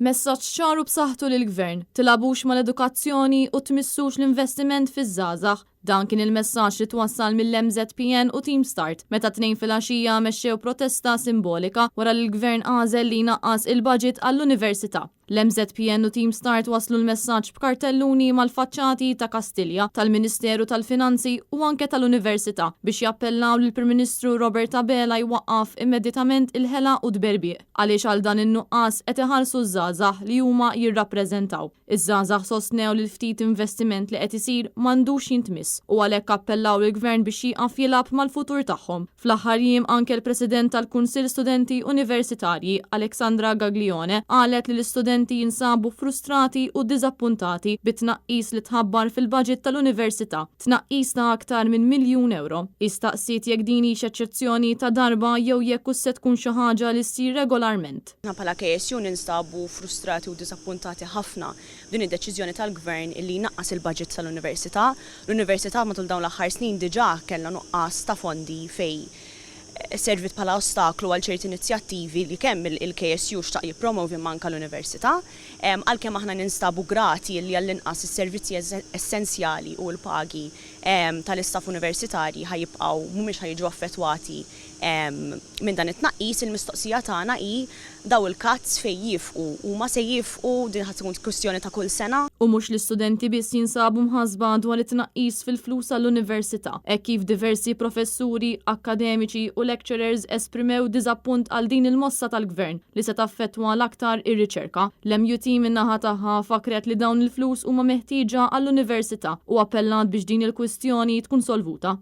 Messaġġ ċaru b'saħħtu lill-Gvern, tilabux mal-edukazzjoni u tmissux l-investiment fiż-żgħażagħ. Dan kien il-messaġġ li twassal mill-MZPN u Team Start meta tnejn filgħaxija mexxew protesta simbolika wara li l-Gvern għażel li jnaqqas il-budget għall-Università. L-MZPN u Team Start waslu l-messaġġ b'kartelluni mal-faċċati ta' Kastilja, tal-Ministeru tal-Finanzi u anke tal-Università biex jappellaw lill-Prim Ministru Robert Abela jwaqqaf immedjatament il-ħela u d-berbieq għaliex għal dan in-nuqqas qed iħallsu żgħażagħ li huma jirrappreżentaw. Iż-żgħażagħ sostnew li l-ftit investiment li qed isir m'għandux jintmiss u għalhekk appellaw il-Gvern biex jieqaf jilgħab mal-futur tagħhom. Fl-aħħar jiem anke l-President tal-Kunsill Studenti Universitarji Alexandra Gaglione qalet li l-istudenti jinsabu frustrati u diżappuntati bit-tnaqqis li tħabbar fil-budget tal-Università, tnaqqis ta' aktar minn €1,000,000. Istaqsiet jekk din hix eċċezzjoni ta' darba jew jekk se tkun xi ħaġa li ssir regolarment. Bħala KSU ninstabu frustrati u diżappuntati ħafna din id-deċiżjoni tal-Gvern illi jnaqqas il-budget tal-Università. L-Università matul dawn l-aħħar snin diġà kellha nuqqas ta' fondi fej servit bħala ostaklu għal ċerti inizjattivi li kemm il-KSU xtaq jippromovi manka l-Università, għalkemm aħna ninstabu grati li għall-inqas is-servizzi essenzjali u l-pagi tal-istaff universitarji ħajibqgħu mhumiex ħajġu affettwati minn dan it-tnaqqis. Il-mistoqsija tagħna hi daw il-kazz fejn jifqu u ma se jifqu din ħadd tkun kwistjoni ta' kull sena. U mhux l-istudenti biss jinsabu mħasba dwar it-tnaqqis fil-flus għall-Università, hekk kif diversi professuri, akademiċi u lecturers esprimew diżappunt għal din il-mossa tal-Gvern li se taffettwa l-aktar ir-riċerka. L-MUT min-naħa tagħha fakret li dawn il-flus huma meħtieġa għall-Università u appellat biex din il-kwistjoni tkun solvuta.